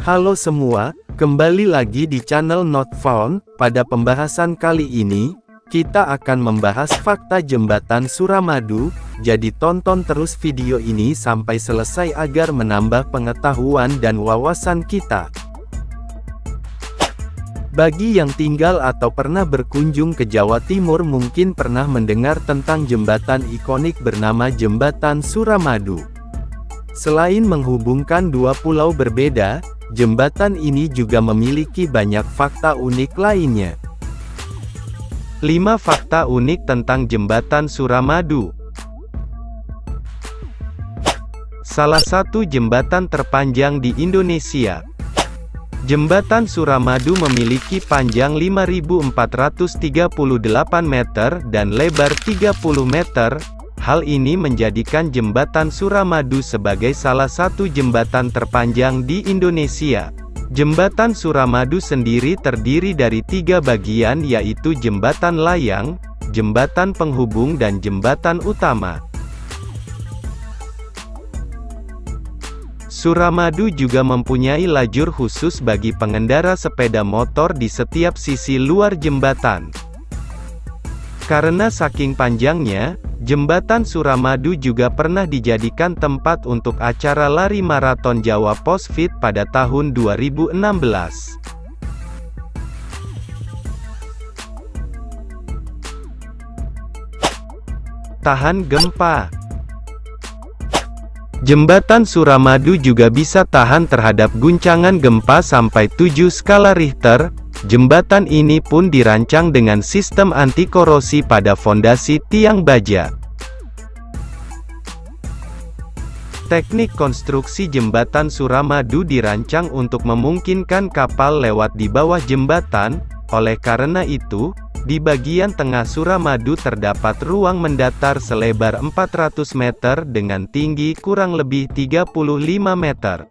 Halo semua, kembali lagi di channel Not Found. Pada pembahasan kali ini, kita akan membahas fakta jembatan Suramadu. Jadi tonton terus video ini sampai selesai agar menambah pengetahuan dan wawasan kita. Bagi yang tinggal atau pernah berkunjung ke Jawa Timur mungkin pernah mendengar tentang jembatan ikonik bernama Jembatan Suramadu. Selain menghubungkan dua pulau berbeda, jembatan ini juga memiliki banyak fakta unik lainnya. 5 fakta unik tentang Jembatan Suramadu. Salah satu jembatan terpanjang di Indonesia. Jembatan Suramadu memiliki panjang 5.438 meter dan lebar 30 meter. Hal ini menjadikan Jembatan Suramadu sebagai salah satu jembatan terpanjang di Indonesia. Jembatan Suramadu sendiri terdiri dari 3 bagian, yaitu jembatan layang, jembatan penghubung dan jembatan utama. Suramadu juga mempunyai lajur khusus bagi pengendara sepeda motor di setiap sisi luar jembatan. Karena saking panjangnya, Jembatan Suramadu juga pernah dijadikan tempat untuk acara lari maraton Jawa Post-Fit pada tahun 2016. Tahan gempa. Jembatan Suramadu juga bisa tahan terhadap guncangan gempa sampai 7 skala Richter. Jembatan ini pun dirancang dengan sistem anti-korosi pada fondasi tiang baja. Teknik konstruksi Jembatan Suramadu dirancang untuk memungkinkan kapal lewat di bawah jembatan. Oleh karena itu, di bagian tengah Suramadu terdapat ruang mendatar selebar 400 meter dengan tinggi kurang lebih 35 meter.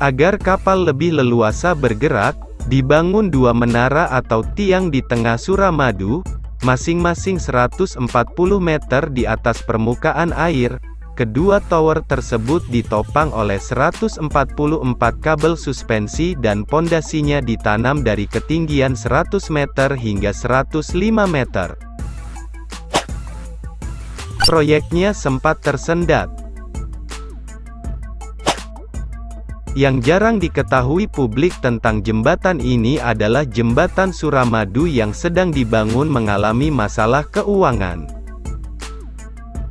Agar kapal lebih leluasa bergerak, dibangun 2 menara atau tiang di tengah Suramadu, masing-masing 140 meter di atas permukaan air. Kedua tower tersebut ditopang oleh 144 kabel suspensi dan pondasinya ditanam dari ketinggian 100 meter hingga 105 meter. Proyeknya sempat tersendat. Yang jarang diketahui publik tentang jembatan ini adalah Jembatan Suramadu yang sedang dibangun mengalami masalah keuangan.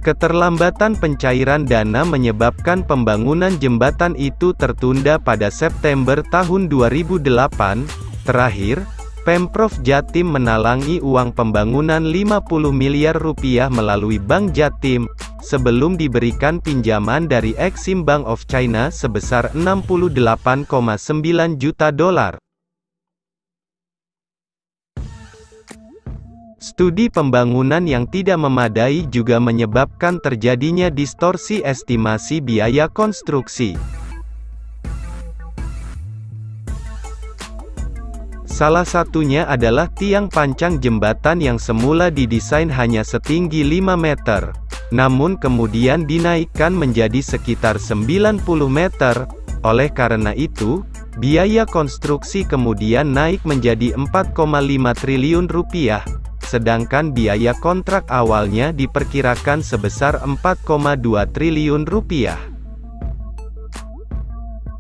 Keterlambatan pencairan dana menyebabkan pembangunan jembatan itu tertunda pada September tahun 2008. Terakhir, Pemprov Jatim menalangi uang pembangunan 50 miliar rupiah melalui Bank Jatim, sebelum diberikan pinjaman dari Exim Bank of China sebesar 68,9 juta dolar. Studi pembangunan yang tidak memadai juga menyebabkan terjadinya distorsi estimasi biaya konstruksi. Salah satunya adalah tiang pancang jembatan yang semula didesain hanya setinggi 5 meter. Namun kemudian dinaikkan menjadi sekitar 90 meter. Oleh karena itu, biaya konstruksi kemudian naik menjadi 4,5 triliun rupiah. Sedangkan biaya kontrak awalnya diperkirakan sebesar 4,2 triliun rupiah.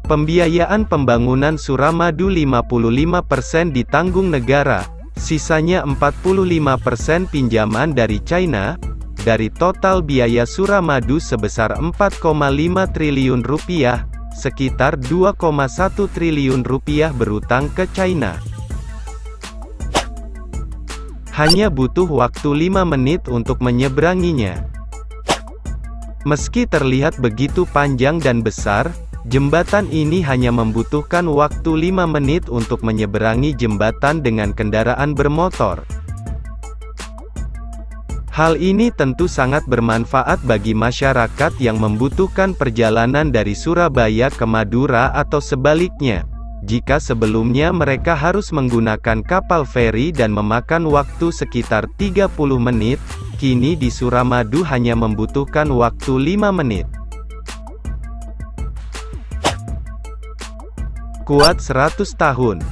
Pembiayaan pembangunan Suramadu 55% ditanggung negara, sisanya 45% pinjaman dari China. Dari total biaya Suramadu sebesar 4,5 triliun rupiah, sekitar 2,1 triliun rupiah berutang ke China. Hanya butuh waktu 5 menit untuk menyeberanginya. Meski terlihat begitu panjang dan besar, jembatan ini hanya membutuhkan waktu 5 menit untuk menyeberangi jembatan dengan kendaraan bermotor. Hal ini tentu sangat bermanfaat bagi masyarakat yang membutuhkan perjalanan dari Surabaya ke Madura atau sebaliknya. Jika sebelumnya mereka harus menggunakan kapal feri dan memakan waktu sekitar 30 menit, kini di Suramadu hanya membutuhkan waktu 5 menit. Kuat 100 tahun.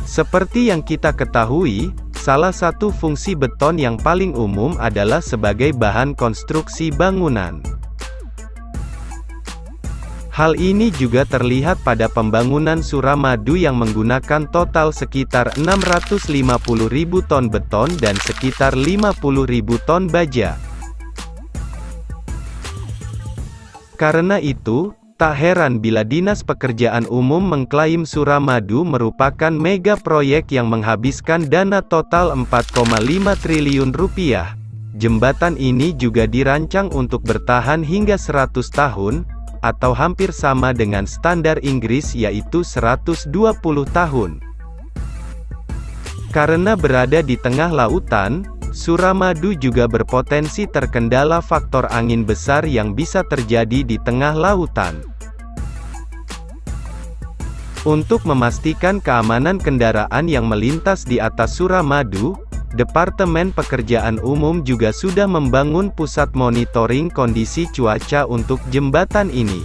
Seperti yang kita ketahui, salah satu fungsi beton yang paling umum adalah sebagai bahan konstruksi bangunan. Hal ini juga terlihat pada pembangunan Suramadu yang menggunakan total sekitar 650.000 ton beton dan sekitar 50.000 ton baja. Karena itu, tak heran bila Dinas Pekerjaan Umum mengklaim Suramadu merupakan mega proyek yang menghabiskan dana total 4,5 triliun rupiah. Jembatan ini juga dirancang untuk bertahan hingga 100 tahun, atau hampir sama dengan standar Inggris yaitu 120 tahun. Karena berada di tengah lautan, Suramadu juga berpotensi terkendala faktor angin besar yang bisa terjadi di tengah lautan. Untuk memastikan keamanan kendaraan yang melintas di atas Suramadu, Departemen Pekerjaan Umum juga sudah membangun pusat monitoring kondisi cuaca untuk jembatan ini.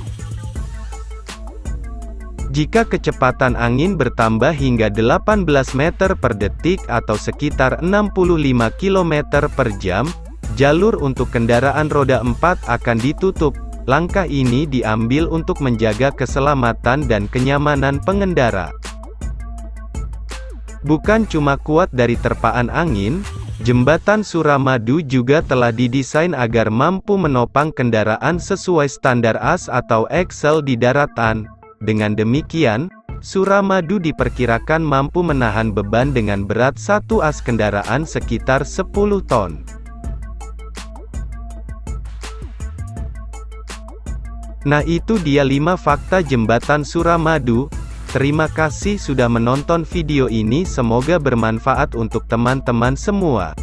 Jika kecepatan angin bertambah hingga 18 meter per detik atau sekitar 65 km per jam, jalur untuk kendaraan roda 4 akan ditutup. Langkah ini diambil untuk menjaga keselamatan dan kenyamanan pengendara. Bukan cuma kuat dari terpaan angin, jembatan Suramadu juga telah didesain agar mampu menopang kendaraan sesuai standar AS atau Excel di daratan. Dengan demikian, Suramadu diperkirakan mampu menahan beban dengan berat satu as kendaraan sekitar 10 ton. Nah, itu dia 5 fakta jembatan Suramadu. Terima kasih sudah menonton video ini, semoga bermanfaat untuk teman-teman semua.